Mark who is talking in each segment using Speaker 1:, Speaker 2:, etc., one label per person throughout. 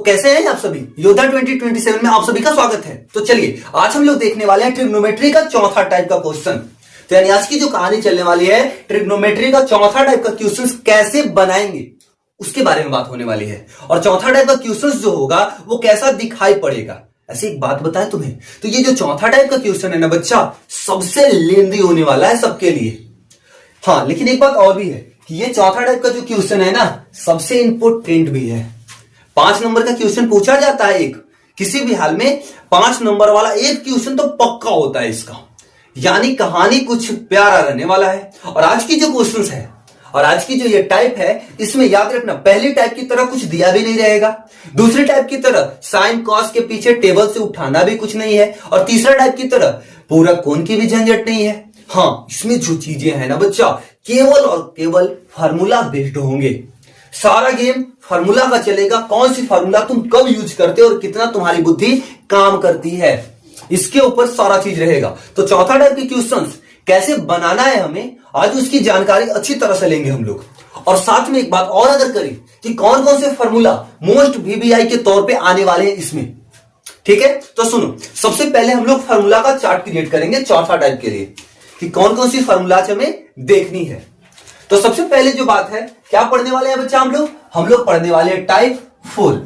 Speaker 1: कैसे हैं आप सभी? योद्धा 2027 में आप सभी का स्वागत है। तो चलिए आज हम लोग देखने वाले हैं ट्रिग्नोमेट्री का चौथा टाइप का क्वेश्चन। तो यानी आज की जो कहानी चलने वाली है ट्रिग्नोमेट्री का चौथा टाइप का क्वेश्चन कैसे बनाएंगे उसके बारे में बात होने वाली है। और चौथा टाइप का क्वेश्चन जो होगा वो कैसा दिखाई पड़ेगा। ऐसी एक बात बताएं तुम्हें, तो ये जो चौथा टाइप का क्वेश्चन है ना बच्चा, सबसे लेंदी होने वाला है सबके लिए। हाँ, लेकिन एक बात और भी है कि ये चौथा टाइप का जो क्वेश्चन है ना सबसे इंपोर्टेंट भी है। 5 नंबर का क्वेश्चन पूछा जाता है एक, किसी भी हाल में 5 नंबर वाला एक क्वेश्चन तो पक्का होता है इसका। यानी कहानी कुछ प्यारा रहने वाला है। और आज की जो क्वेश्चंस है और आज की जो ये टाइप है, इसमें याद रखना पहली टाइप की तरह कुछ दिया भी नहीं रहेगा, दूसरी टाइप की तरह साइन कॉस के पीछे टेबल से उठाना भी कुछ नहीं है, और तीसरा टाइप की तरह पूरा कौन की भी झंझट नहीं है। हाँ, इसमें जो चीजें हैं ना बच्चा, केवल और केवल फार्मूला बेस्ड होंगे। सारा गेम फार्मूला का चलेगा। कौन सी फार्मूला तुम कब यूज करते हो और कितना तुम्हारी बुद्धि काम करती है, इसके ऊपर सारा चीज रहेगा। तो चौथा टाइप के क्वेश्चंस कैसे बनाना है हमें, आज उसकी जानकारी अच्छी तरह से लेंगे हम लोग। और साथ में एक बात और अगर करें कि कौन कौन से फार्मूला मोस्ट वीबीआई के तौर पे आने वाले हैं इसमें, ठीक है। तो सुनो, सबसे पहले हम लोग फार्मूला का चार्ट क्रिएट करेंगे चौथा टाइप के लिए कि कौन कौन सी फार्मूला हमें देखनी है। तो सबसे पहले जो बात है, क्या पढ़ने वाले हैं बच्चा हम लोग पढ़ने वाले हैं टाइप 4।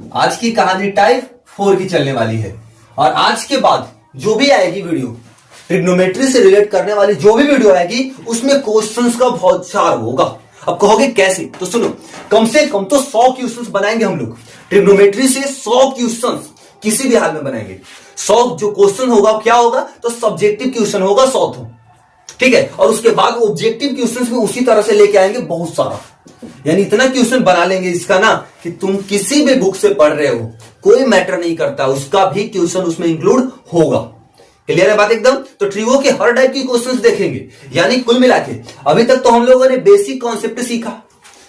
Speaker 1: आज की कहानी टाइप 4 की चलने वाली है। और आज के बाद जो भी आएगी वीडियो ट्रिग्नोमेट्री से रिलेट करने वाली जो भी वीडियो आएगी उसमें क्वेश्चंस का बहुत सार होगा। अब कहोगे कैसे, तो सुनो, कम से कम तो 100 क्वेश्चंस बनाएंगे हम लोग ट्रिग्नोमेट्री से। 100 क्वेश्चंस किसी भी हाल में बनाएंगे। 100 जो क्वेश्चन होगा क्या होगा, तो सब्जेक्टिव क्वेश्चन होगा 100, ठीक है। और उसके बाद ऑब्जेक्टिव क्वेश्चंस भी उसी तरह से लेके आएंगे बहुत सारा। यानी इतना क्वेश्चन बना लेंगे इसका ना कि तुम किसी भी बुक से पढ़ रहे हो कोई मैटर नहीं करता, उसका भी क्वेश्चन उसमें इंक्लूड होगा। क्लियर है बात एकदम। तो ट्रिगो के हर टाइप की क्वेश्चंस देखेंगे। यानी कुल मिला के अभी तक तो हम लोगों ने बेसिक कॉन्सेप्ट सीखा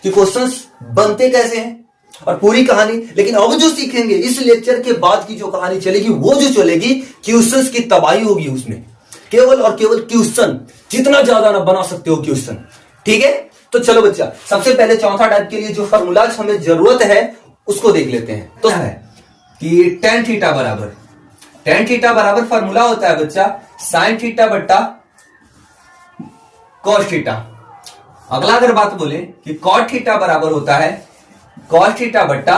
Speaker 1: कि क्वेश्चंस बनते कैसे हैं और पूरी कहानी। लेकिन अब जो सीखेंगे इस लेक्चर के बाद की जो कहानी चलेगी वो जो चलेगी, क्वेश्चंस की तबाही होगी उसमें। केवल और केवल क्वेश्चन, जितना ज्यादा ना बना सकते हो क्वेश्चन, ठीक है। तो चलो बच्चा, सबसे पहले चौथा टाइप के लिए जो फार्मूलाज हमें जरूरत है उसको देख लेते हैं। तो है कि tan थीटा बराबर फार्मूला होता है बच्चा साइन थीटा बट्टा cos थीटा। अगला अगर बात बोले कि cot थीटा बराबर होता है cos थीटा बट्टा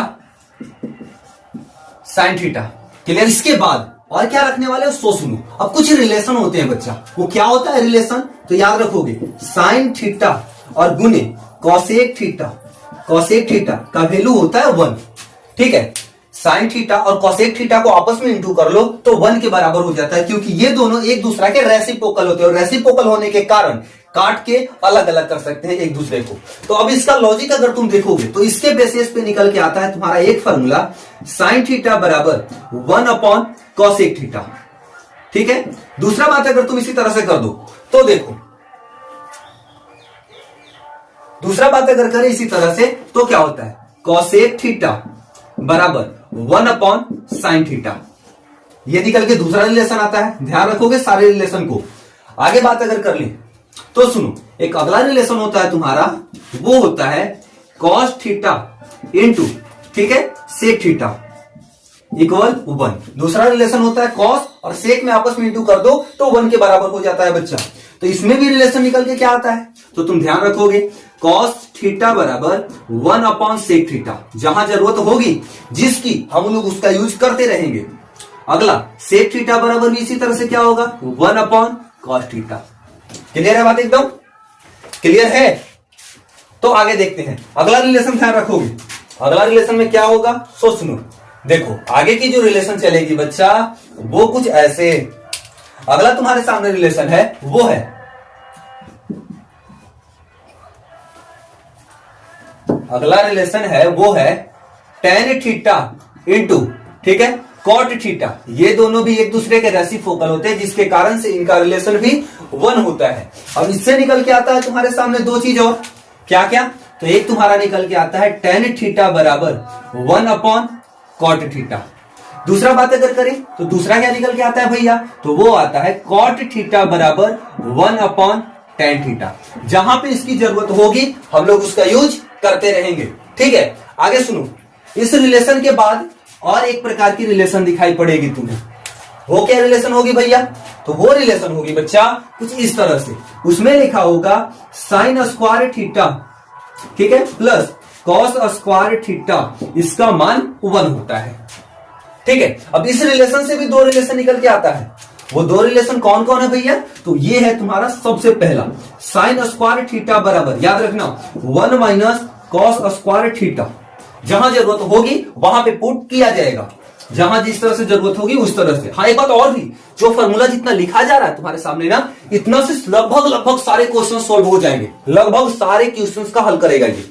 Speaker 1: साइन थीटा। क्लियर। इसके बाद और क्या रखने वाले हो सो सुनो। अब कुछ रिलेशन होते हैं बच्चा, वो क्या होता है रिलेशन, तो याद रखोगे साइन थीटा और गुने कॉसेक थीटा का वैल्यू होता है 1, ठीक है। साइन थीटा और कॉसेक थीटा को आपस में इंटू कर लो तो 1 के बराबर हो जाता है, क्योंकि ये दोनों एक दूसरे के रेसिप्रोकल होते हैं और रेसिप्रोकल होने के कारण काट के अलग अलग कर सकते हैं एक दूसरे को। तो अब इसका लॉजिक अगर तुम देखोगे तो इसके बेसिस पे निकल के आता है तुम्हारा एक फार्मूला साइन थीटा बराबर 1 अपॉन कॉसेक थीटा, ठीक है। दूसरा बात अगर तुम इसी तरह से कर दो तो देखो, दूसरा बात अगर करें इसी तरह से तो क्या होता है कॉसेक थीटा बराबर 1 अपॉन साइन थीटा। ये निकल के दूसरा रिलेशन आता है। ध्यान रखोगे सारे रिलेशन को। आगे बात अगर कर ले तो सुनो, एक अगला रिलेशन होता है तुम्हारा, वो होता है कॉस थीटा इंटू, ठीक है, सेक थीटा इक्वल 1। दूसरा रिलेशन होता है कॉस और सेक में आपस में इंटू कर दो तो 1 के बराबर हो जाता है बच्चा। तो इसमें भी रिलेशन निकल के क्या आता है, तो तुम ध्यान रखोगे कॉस थीटा बराबर 1 अपॉन सेक थीटा। जहां जरूरत होगी जिसकी हम लोग उसका यूज करते रहेंगे। अगला सेक थीटा बराबर भी इसी तरह से क्या होगा 1 अपॉन कॉस थीटा। क्लियर है बात एकदम, क्लियर है। तो आगे देखते हैं अगला रिलेशन। ध्यान रखोगे अगला रिलेशन में क्या होगा, सो सुनो। देखो आगे की जो रिलेशन चलेगी बच्चा वो कुछ ऐसे। अगला तुम्हारे सामने रिलेशन है वो है tan थीटा इंटू, ठीक है, cot थीटा। ये दोनों भी एक दूसरे के रेसिप्रोकल होते हैं जिसके कारण से इनका रिलेशन भी 1 होता है। अब इससे निकल के आता है तुम्हारे सामने दो चीज और, क्या क्या, तो एक तुम्हारा निकल के आता है tan थीटा बराबर 1 अपॉन cot थीटा। दूसरा बात अगर करें तो दूसरा क्या निकल के आता है भैया, तो वो आता है cot थीटा बराबर 1 अपॉन tan थीटा। जहां पे इसकी जरूरत होगी हम लोग उसका यूज करते रहेंगे, ठीक है। आगे सुनो, इस रिलेशन के बाद और एक प्रकार की रिलेशन दिखाई पड़ेगी तुम्हें। वो क्या रिलेशन होगी भैया? तो वो रिलेशन होगी बच्चा कुछ इस तरह से, उसमें लिखा होगा साइन स्क्वायर थीटा, ठीक है, प्लस कॉस स्क्वायर थीटा, इसका मान 1 होता है। ठीक है, अब इस रिलेशन से भी दो रिलेशन निकल के आता है। वो दो रिलेशन कौन कौन है भैया? तो ये है तुम्हारा सबसे पहला साइन स्क्वायर थीटा बराबर, याद रखना 1 माइनस कॉस स्क्वायर थीटा। जहां जरूरत होगी वहां पे पुट किया जाएगा, जहां जिस तरह से जरूरत होगी उस तरह से। हाँ, एक बात और भी, जो फॉर्मूला जितना लिखा जा रहा है तुम्हारे सामने ना, इतना से लगभग सारे क्वेश्चन सॉल्व हो जाएंगे, लगभग सारे क्वेश्चन का हल करेगा ये।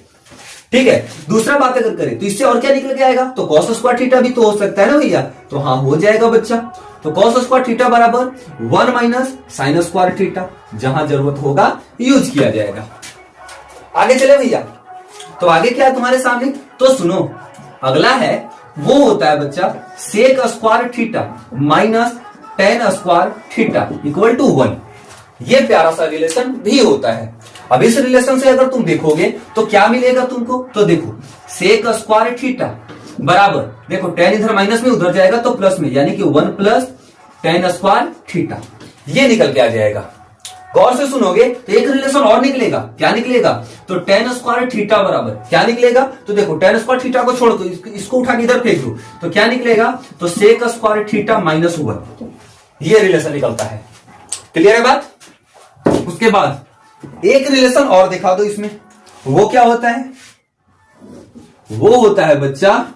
Speaker 1: ठीक है, दूसरा बात अगर करें तो इससे और क्या निकल के आएगा? तो कॉस स्क्वायर थीटा भी तो हो सकता है ना भैया, तो हाँ हो जाएगा बच्चा। तो कॉस स्क्वायर थीटा बराबर 1 माइनस साइन स्क्वायर थीटा, जहां जरूरत होगा यूज किया जाएगा। आगे चले भैया, तो आगे क्या है तुम्हारे सामने? तो सुनो, अगला है वो होता है बच्चा sec square theta minus tan square theta equal to 1। ये प्यारा सा रिलेशन भी होता है। अब इस रिलेशन से अगर तुम देखोगे तो क्या मिलेगा तुमको? तो देखो सेक स्क्वायर थीटा बराबर, देखो टेन इधर माइनस में उधर जाएगा तो प्लस में, यानी कि 1 प्लस टेन स्क्वायर थीटा, ये निकल के आ जाएगा। गौर से सुनोगे तो एक रिलेशन और निकलेगा। क्या निकलेगा? तो टेन स्क्वायर थीटा बराबर क्या निकलेगा? तो देखो टेन स्क्वायर थीटा को छोड़ दो, इसको उठा के इधर फेंक दो, तो क्या निकलेगा? तो सेक स्क्वायर थीटा माइनस 1, ये रिलेशन निकलता है। क्लियर है बात? उसके बाद एक रिलेशन और दिखा दो इसमें, वो क्या होता है? वो होता है बच्चा,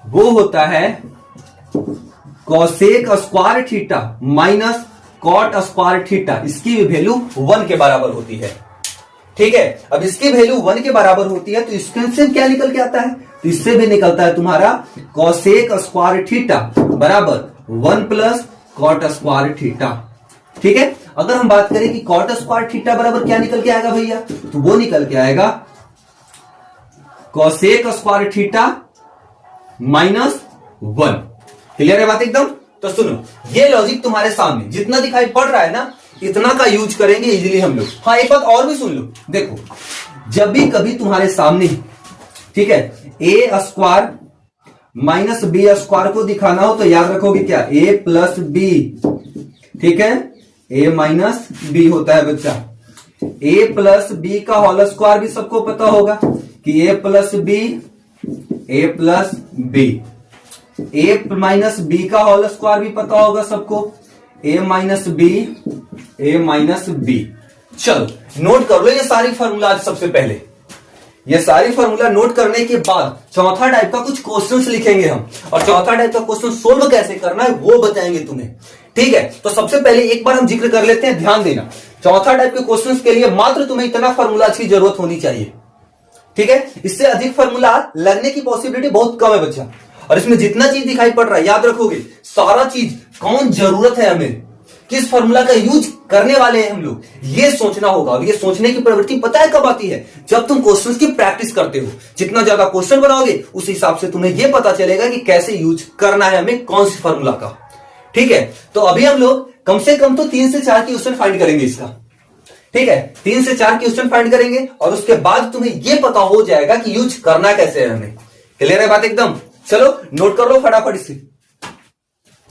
Speaker 1: वो होता है cosec square theta minus cot square theta, इसकी भी वैल्यू 1 के बराबर होती है। ठीक है, अब इसकी वैल्यू 1 के बराबर होती है तो इसके से क्या निकल के आता है? तो इससे भी निकलता है तुम्हारा कॉसेक स्क्वायर थीटा बराबर 1 प्लस कॉट स्क्वायर थीटा। ठीक है, अगर हम बात करें कि कॉट स्क्वायर थीटा बराबर क्या निकल के आएगा भैया? तो वो निकल के आएगा cosec square theta minus 1। Clear है बात एकदम? तो सुनो, ये लॉजिक तुम्हारे सामने जितना दिखाई पड़ रहा है ना, इतना का यूज करेंगे इजीली हम लोग। हाँ, एक बात और भी सुन लो, देखो जब भी कभी तुम्हारे सामने, ठीक है, ए स्क्वायर माइनस बी स्क्वायर को दिखाना हो तो याद रखोगे क्या? ए प्लस बी, ठीक है, ए माइनस बी होता है बच्चा। ए प्लस बी का होल स्क्वायर भी सबको पता होगा कि ए प्लस बी, ए प्लस बी। ए माइनस बी का होल स्क्वायर भी पता होगा सबको, ए माइनस बी, ए माइनस बी। चलो नोट कर लो ये सारी फॉर्मूला। सबसे पहले ये सारी फॉर्मूला नोट करने के बाद चौथा टाइप का कुछ क्वेश्चंस लिखेंगे हम, और चौथा टाइप का क्वेश्चन सोल्व कैसे करना है वो बताएंगे तुम्हें। ठीक है, तो सबसे पहले एक बार हम जिक्र कर लेते हैं, ध्यान देना। चौथा टाइप के क्वेश्चंस के लिए मात्र तुम्हें इतना फॉर्मूला की जरूरत होनी चाहिए। ठीक है, इससे अधिक फॉर्मूला लगने की पॉसिबिलिटी बहुत कम है बच्चा। और इसमें जितना चीज दिखाई पड़ रहा है याद रखोगे, सारा चीज कौन जरूरत है हमें, किस फॉर्मूला का यूज करने वाले हैं हम लोग, ये सोचना होगा। और ये सोचने की प्रवृत्ति पता है कब आती है? जब तुम क्वेश्चंस की प्रैक्टिस करते हो। जितना ज्यादा क्वेश्चन बनाओगे उस हिसाब से तुम्हें यह पता चलेगा कि कैसे यूज करना है हमें कौन सी फॉर्मूला का। ठीक है, तो अभी हम लोग कम से कम तो 3 से 4 क्वेश्चन फाइंड करेंगे इसका। ठीक है, 3 से 4 क्वेश्चन फाइंड करेंगे और उसके बाद तुम्हें यह पता हो जाएगा कि यूज करना कैसे है हमें। क्लियर है बात एकदम? चलो नोट कर लो फटाफट इसे।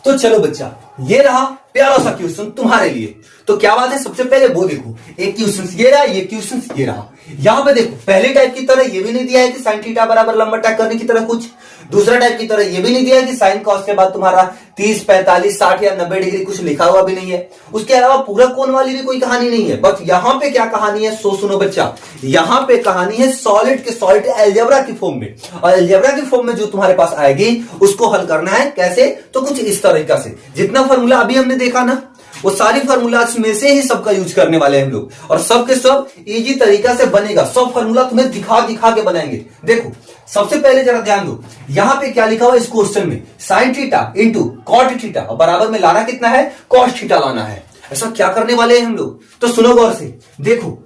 Speaker 1: तो चलो बच्चा, ये रहा प्यारा सा क्वेश्चन तुम्हारे लिए। तो क्या बात है, सबसे पहले वो देखो, एक क्वेश्चन ये रहा, ये क्वेश्चन ये रहा। यहां पे देखो पहले टाइप की तरह ये भी नहीं दिया है कि साइन थीटा बराबर लंबा टैक करने की तरह कुछ, दूसरा टाइप की तरह ये भी नहीं दिया है कि साइन कॉस के बाद तुम्हारा 30, 45, 60 या 90 डिग्री कुछ लिखा हुआ भी नहीं है। उसके अलावा पूरा कोण वाली भी कोई कहानी नहीं है। बट यहां पे क्या कहानी है सो सुनो बच्चा, यहां पे कहानी है सॉलिड के सॉलिड अलजेब्रा की फॉर्म में। और अलजेब्रा की फॉर्म में जो तुम्हारे पास आएगी उसको हल करना है कैसे? तो कुछ इस तरीका से। जितना फॉर्मूला अभी हमने देखा ना, वो सारी फॉर्मूला में से ही सबका यूज करने वाले हैं हम लोग, और सबके सब इजी तरीका से बनेगा। सब फॉर्मूला तुम्हें दिखा दिखा के बनाएंगे। देखो सबसे पहले जरा ध्यान दो, यहां पे क्या लिखा हुआ इस क्वेश्चन में, sine theta into cot theta, और बराबर में लाना कितना है? कॉस थीटा लाना है। ऐसा क्या करने वाले हैं हम लोग? तो सुनो गौर से, देखो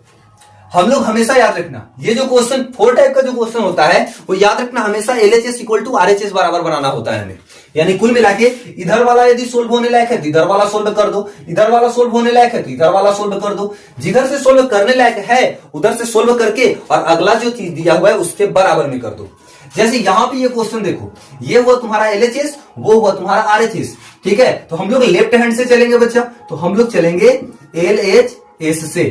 Speaker 1: हम लोग हमेशा याद रखना, ये जो क्वेश्चन 4 टाइप का जो क्वेश्चन होता है वो याद रखना हमेशा LHS इक्वल टू RHS बराबर बनाना होता है हमें। यानी कुल मिला के इधर वाला यदि सोल्व होने लायक है तो इधर वाला सोल्व कर दो, इधर वाला सोल्व होने लायक है तो इधर वाला सोल्व कर दो। जिधर से सोल्व करने लायक है उधर से सोल्व करके और अगला जो चीज दिया हुआ है उसके बराबर में कर दो। जैसे यहां पे ये क्वेश्चन देखो, ये हुआ तुम्हारा एलएचएस, वो हुआ तुम्हारा आरएचएस, ठीक है। तो हम लोग लेफ्ट हैंड से चलेंगे बच्चा, तो हम लोग चलेंगे एलएचएस से।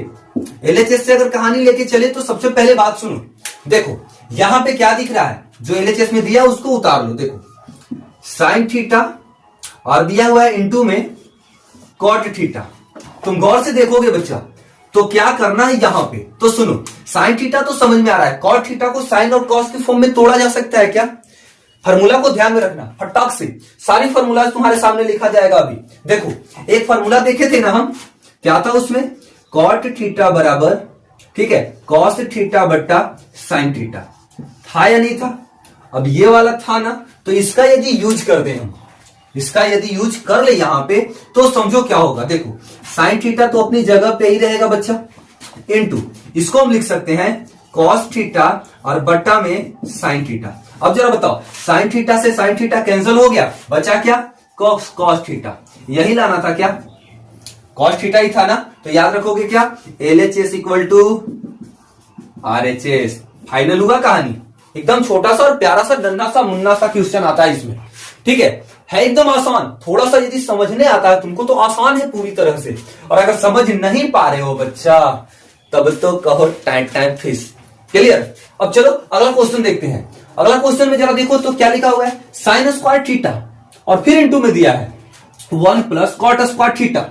Speaker 1: एलएचएस से अगर कहानी लेके चले तो सबसे पहले बात सुनो, देखो यहां पे क्या दिख रहा है, जो एलएचएस में दिया उसको उतार लो। देखो साइन थीटा और दिया हुआ है इनटू में कॉट थीटा। तुम गौर से देखोगे बच्चा तो क्या करना है यहां पे, तो सुनो, साइन थीटा तो समझ में आ रहा है, कॉट थीटा को साइन और कॉस के फॉर्म में तोड़ा जा सकता है क्या? फार्मूला को ध्यान में रखना, फटाक से सारी फार्मूला तुम्हारे सामने लिखा जाएगा। अभी देखो एक फार्मूला देखे थे ना हम, क्या था उसमें, कॉट थीटा बराबर, ठीक है, कॉस थीटा बट्टा साइन थीटा, था या नहीं था? अब ये वाला था ना, तो इसका यदि यूज कर दें हम, इसका यदि यूज कर ले यहां पे तो समझो क्या होगा। देखो साइन थीटा तो अपनी जगह पे ही रहेगा बच्चा, इनटू इसको हम लिख सकते हैं कॉस थीटा और बट्टा में साइन थीटा। अब जरा बताओ, साइन थीटा से साइन थीटा कैंसिल हो गया, बचा क्या, कॉस थीटा। यही लाना था क्या, कॉस थीटा ही था ना। तो याद रखोगे क्या, LHS equal to RHS. Final हुआ कहानी। एकदम छोटा सा और प्यारा सा नन्हा सा मुन्ना सा क्वेश्चन आता है इसमें, ठीक है एकदम आसान। थोड़ा सा यदि समझने आता है तुमको तो आसान है पूरी तरह से, और अगर समझ नहीं पा रहे हो बच्चा तब तो कहो टाइम फिश। क्लियर? अब चलो अगला क्वेश्चन देखते हैं। अगला क्वेश्चन में जरा देखो तो क्या लिखा हुआ है, साइन स्क्वायर थीटा और फिर इनटू में दिया है 1 plus cot square theta.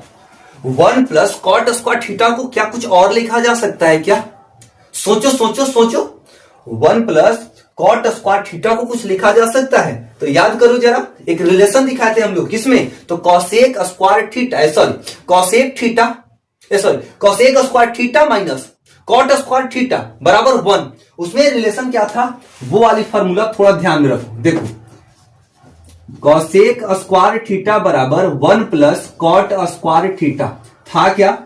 Speaker 1: 1 plus cot square theta को क्या कुछ और लिखा जा सकता है क्या? सोचो सोचो सोचो, 1 प्लस कॉट स्क्वायर थीटा को कुछ लिखा जा सकता है? तो याद करो जरा, एक रिलेशन दिखाए थे हम लोग, किसमें, तो cosec square theta, sorry cosec theta, sorry cosec square theta minus cot square theta बराबर 1। उसमें रिलेशन क्या था, वो वाली फार्मूला थोड़ा ध्यान में रखो। देखो कॉसेक स्क्वायर थीटा बराबर 1 प्लस कॉट स्क्वायर थीटा था क्या?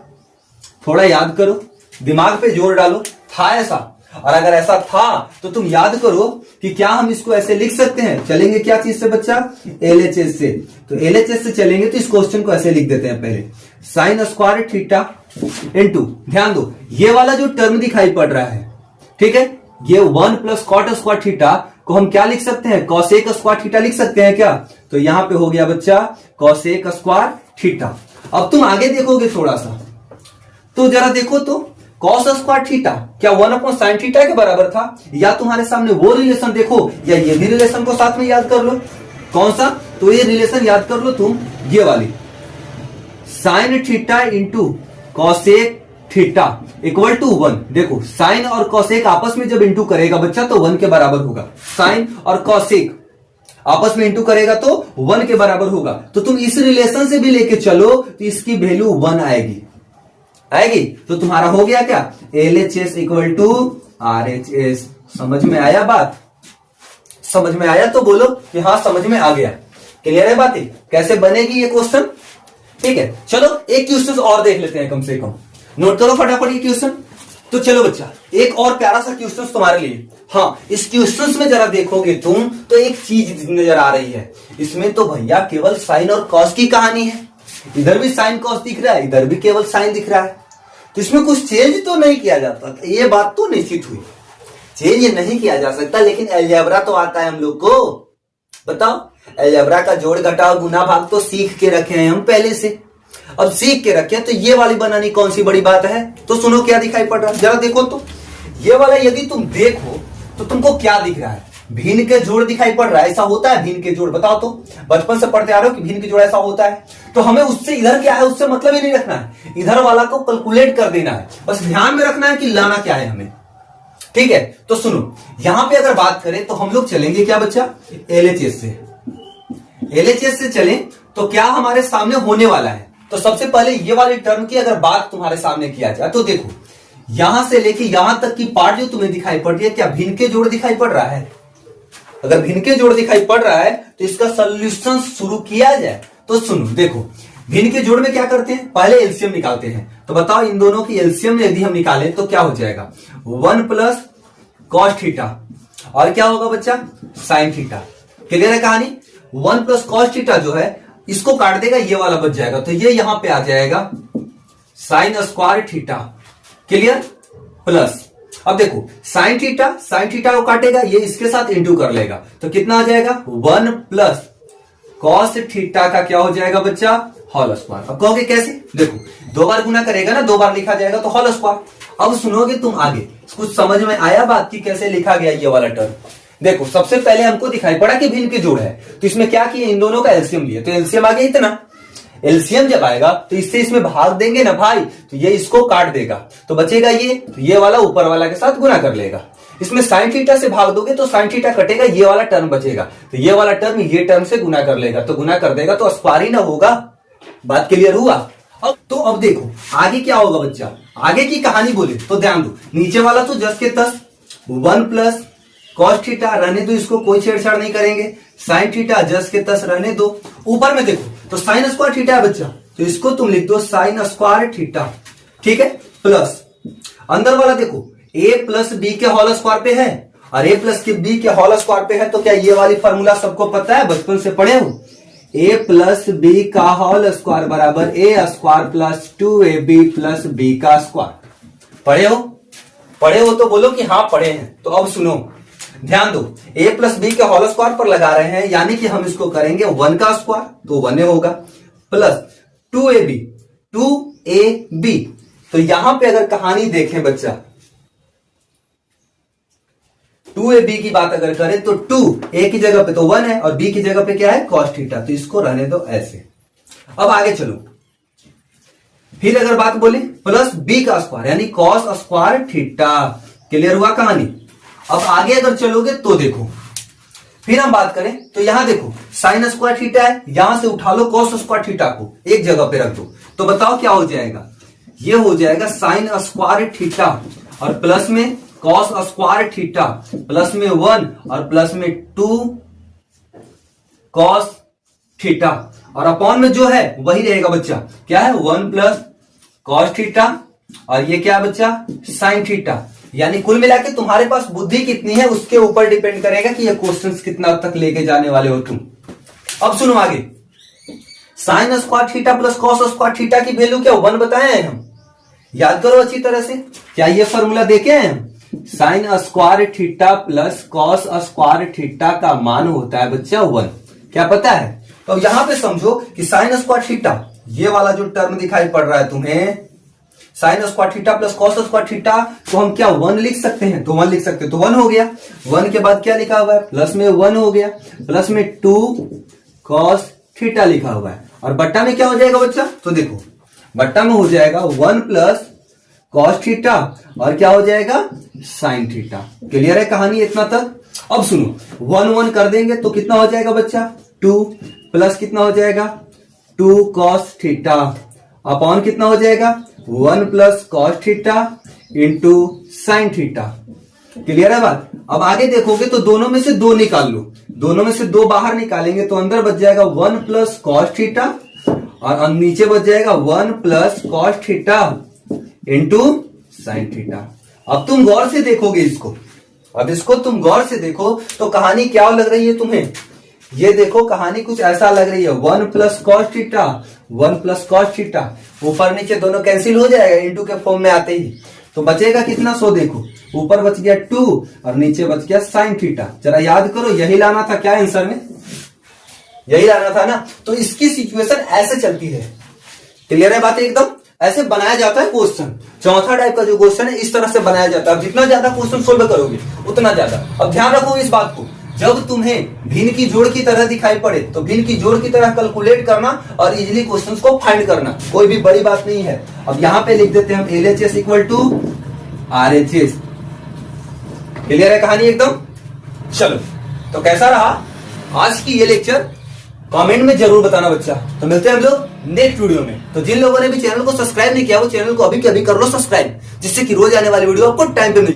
Speaker 1: थोड़ा याद करो, दिमाग पे जोर डालो, था ऐसा? और अगर ऐसा था तो तुम याद करो कि क्या हम इसको ऐसे लिख सकते हैं। चलेंगे क्या चीज से बच्चा, एलएचएस से। तो एलएचएस से चलेंगे तो इस क्वेश्चन को ऐसे लिख देते हैं पहले, साइन स्क्वायर थीटा इनटू, ध्यान दो ये वाला जो टर्म दिखाई पड़ रहा है, ठीक है, ये 1 प्लस कॉट स्क्वायर थीटा को हम क्या लिख सकते हैं, कॉसेक स्क्वायर थीटा लिख सकते हैं क्या? तो यहां पे हो गया बच्चा कॉसेक स्क्वायर थीटा। अब तुम आगे देखोगे थोड़ा सा, तो जरा देखो तो कॉस स्क्वायर थीटा क्या 1 अपॉन साइन थीटा के बराबर था? या तुम्हारे सामने वो रिलेशन देखो, या ये भी रिलेशन को साथ में याद कर लो। कौन सा? तो ये रिलेशन याद कर लो तुम, ये वाली, sine theta into cosec theta equal to 1। देखो साइन और कॉसेक आपस में जब इंटू करेगा बच्चा तो 1 के बराबर होगा। साइन और कॉसेक आपस में इंटू करेगा तो 1 के बराबर होगा। तो तुम इस रिलेशन से भी लेके चलो तो इसकी वैल्यू 1 आएगी, आएगी। तो तुम्हारा हो गया क्या, एलएचएस इक्वल टू आरएचएस। समझ में आया बात? समझ में आया तो बोलो कि हाँ समझ में आ गया। क्लियर है बातें, कैसे बनेगी ये क्वेश्चन? ठीक है, चलो एक क्वेश्चन और देख लेते हैं, कम से कम नोट करो फटाफट ये क्वेश्चन। तो चलो बच्चा एक और प्यारा सा क्वेश्चन तुम्हारे लिए। हाँ, इस क्वेश्चन में जरा देखोगे तुम तो एक चीज नजर आ रही है, इसमें तो भैया केवल साइन और कॉस की कहानी है। इधर भी साइन कॉस दिख रहा है, इधर भी केवल साइन दिख रहा है। तो इसमें कुछ चेंज तो नहीं किया जाता, ये बात तो निश्चित हुई, चेंज नहीं किया जा सकता। लेकिन अलजेब्रा तो आता है हम लोग को, बताओ अलजेब्रा का जोड़ घटाव गुना भाग तो सीख के रखे हैं हम पहले से। अब सीख के रखे तो ये वाली बनानी कौन सी बड़ी बात है? तो सुनो क्या दिखाई पड़ रहा है, जरा देखो तो। ये वाला यदि तुम देखो तो तुमको क्या दिख रहा है, भिन्न के जोड़ दिखाई पड़ रहा है। ऐसा होता है भिन्न के जोड़? बताओ तो, बचपन से पढ़ते आ रहे हो कि भिन्न के जोड़ ऐसा होता है। तो हमें उससे इधर क्या है उससे मतलब ही नहीं रखना है, इधर वाला को कैलकुलेट कर देना है, बस ध्यान में रखना है कि लाना क्या है हमें। ठीक है, तो सुनो यहां पे अगर बात करें तो हम लोग चलेंगे क्या बच्चा, एलएचएस से। एलएचएस से चलें तो क्या हमारे सामने होने वाला है? तो सबसे पहले ये वाली टर्म की अगर बात तुम्हारे सामने किया जाए तो देखो यहां से लेके यहां तक की पार्ट जो तुम्हें दिखाई पड़ रही है, क्या भिन्न के जोड़ दिखाई पड़ रहा है? अगर भिन्न के जोड़ दिखाई पड़ रहा है तो इसका सोल्यूशन शुरू किया जाए। तो सुनो देखो, भिन्न के जोड़ में क्या करते हैं, पहले एलसीएम निकालते हैं। तो बताओ इन दोनों की एलसीएम यदि हम निकालें तो क्या हो जाएगा, 1 प्लस कॉस थीटा और क्या होगा बच्चा, साइन थीटा। क्लियर है कहानी? 1 प्लस कॉस थीटा जो है इसको काट देगा, ये वाला बच जाएगा, तो ये यहां पे आ जाएगा sine square theta. Clear? Plus अब देखो साइन थीटा को काटेगा, ये इसके साथ इंटू कर लेगा, तो कितना आ जाएगा 1 प्लस कॉस थीटा का क्या हो जाएगा बच्चा, होल स्क्वायर। अब कहोगे कैसे? देखो 2 बार गुना करेगा ना, 2 बार लिखा जाएगा तो होल स्क्वायर। अब सुनोगे तुम आगे, कुछ समझ में आया बात की कैसे लिखा गया ये वाला टर्म? देखो सबसे पहले हमको दिखाई पड़ा कि भिन्न के जोड़ है, तो इसमें क्या किए, इन दोनों का एलसीएम लिए, तो एलसीएम आ गया इतना। एलसीएम जब आएगा तो इससे इसमें भाग देंगे ना भाई, तो ये इसको काट देगा, तो बचेगा ये, तो ये वाला ऊपर वाला के साथ गुना कर लेगा। इसमें साइन थीटा से भाग दोगे तो साइन थीटा कटेगा, ये वाला टर्म बचेगा, तो ये वाला टर्म ये टर्म से गुना कर लेगा, तो गुना कर देगा तो स्क्वायर ही ना होगा। बात क्लियर हुआ? अब देखो आगे क्या होगा बच्चा, आगे की कहानी बोले तो ध्यान दो, नीचे वाला तो जस के तस 1 प्लस कॉस थीटा रहने दो, इसको कोई छेड़छाड़ नहीं करेंगे, साइन थीटा जस के तस रहने दो। ऊपर में देखो तो साइन स्क्वायर थीटा है बच्चा, तो इसको तुम लिख दो साइन स्क्वायर थीटा, ठीक है, प्लस अंदर वाला देखो a प्लस बी के होल स्क्वायर पे है और a प्लस बी के होल स्क्वायर पे है, तो क्या ये वाली फॉर्मूला सबको पता है, बचपन से पढ़े हो? a प्लस बी का होल स्क्वायर बराबर a square plus 2ab plus b का स्क्वायर। पढ़े हो तो बोलो कि हाँ पढ़े हैं। तो अब सुनो ध्यान दो, a प्लस बी के होल स्क्वायर पर लगा रहे हैं, यानी कि हम इसको करेंगे 1 का स्क्वायर, तो 1 होगा, प्लस 2ab, तो यहां पे अगर कहानी देखें बच्चा, 2ab की बात अगर करें तो 2 a की जगह पे तो 1 है और b की जगह पे क्या है, कॉस थीटा, तो इसको रहने दो ऐसे। अब आगे चलो, फिर अगर बात बोले प्लस b का स्क्वायर यानी कॉस स्क्वायर थीटा। क्लियर हुआ कहानी? अब आगे अगर चलोगे तो देखो, फिर हम बात करें तो यहां देखो साइन स्क्वायर थीटा है, यहां से उठा लो कॉस स्क्वायर थीटा को एक जगह पे रख दो, तो बताओ क्या हो जाएगा, ये हो जाएगा साइन स्क्वायर थीटा और प्लस में कॉस स्क्वायर थीटा, प्लस में 1 और प्लस में 2 कॉस थीटा, और अपॉन में जो है वही रहेगा बच्चा, क्या है 1 प्लस कॉस थीटा और ये क्या बच्चा, साइन थीटा। यानी कुल मिला के तुम्हारे पास बुद्धि कितनी है उसके ऊपर डिपेंड करेगा कि ये क्वेश्चंस कितना तक लेके जाने वाले हो तुम। अब सुनो आगे, sine square theta plus cos square theta की वैल्यू क्या 1 बताए हैं हम, याद करो अच्छी तरह से, क्या ये फॉर्मूला देखे हैं हम? Sine square theta plus cos square theta का मान होता है बच्चा 1, क्या पता है? तो यहां पे समझो कि साइन स्क्वायर थीटा, ये वाला जो टर्म दिखाई पड़ रहा है तुम्हें, sine square theta plus cos square theta को हम क्या 1 लिख सकते हैं, तो 1 लिख सकते हैं, तो 1 हो गया। 1 के बाद क्या लिखा हुआ है, प्लस में 1 हो गया, प्लस में 2 कॉस थीटा लिखा हुआ है, और बट्टा में क्या हो जाएगा बच्चा, तो देखो बट्टा में हो जाएगा 1 प्लस कॉस थीटा और क्या हो जाएगा, साइन थीटा। क्लियर है कहानी इतना तक? अब सुनो 1 1 कर देंगे तो कितना हो जाएगा बच्चा, 2 प्लस कितना हो जाएगा, 2 कॉस थीटा अपॉन कितना हो जाएगा, 1 plus cos theta into sine theta. Clear है बात? अब आगे देखोगे तो दोनों में से 2 निकाल लो, दोनों में से 2 बाहर निकालेंगे तो अंदर बच जाएगा 1 प्लस कॉस थीटा और नीचे बच जाएगा 1 plus cos theta into sine theta. अब तुम गौर से देखोगे इसको, अब इसको तुम गौर से देखो तो कहानी क्या लग रही है तुम्हें, ये देखो कहानी कुछ ऐसा लग रही है, 1 plus cos theta 1 plus cos theta, ऊपर नीचे दोनों कैंसिल हो जाएगा इंटू के फॉर्म में आते ही, तो बचेगा कितना 100। देखो ऊपर बच गया 2 और नीचे बच गया साइन थीटा। जरा याद करो यही लाना था क्या आंसर में, यही लाना था ना। तो इसकी सिचुएशन ऐसे चलती है। क्लियर है बात एकदम? ऐसे बनाया जाता है क्वेश्चन, चौथा टाइप का जो क्वेश्चन है इस तरह से बनाया जाता है। जितना ज्यादा क्वेश्चन सोल्व करोगे उतना ज्यादा। अब ध्यान रखो इस बात को, जब तुम्हें भिन्न की जोड़ की तरह दिखाई पड़े तो भिन्न की जोड़ की तरह कैलकुलेट करना और इजिली क्वेश्चंस को फाइंड करना, कोई भी बड़ी बात नहीं है। अब यहां पे लिख देते हैं हम LHS equal to RHS। Clear है कहानी एकदम? चलो तो कैसा रहा आज की ये लेक्चर, कमेंट में जरूर बताना बच्चा। तो मिलते हैं हम लोग नेक्स्ट वीडियो में। तो जिन लोगों ने भी चैनल को सब्सक्राइब नहीं किया वो चैनल को अभी के अभी कर लो सब्सक्राइब, जिससे कि रोज आने वाली वीडियो आपको टाइम पे मिले।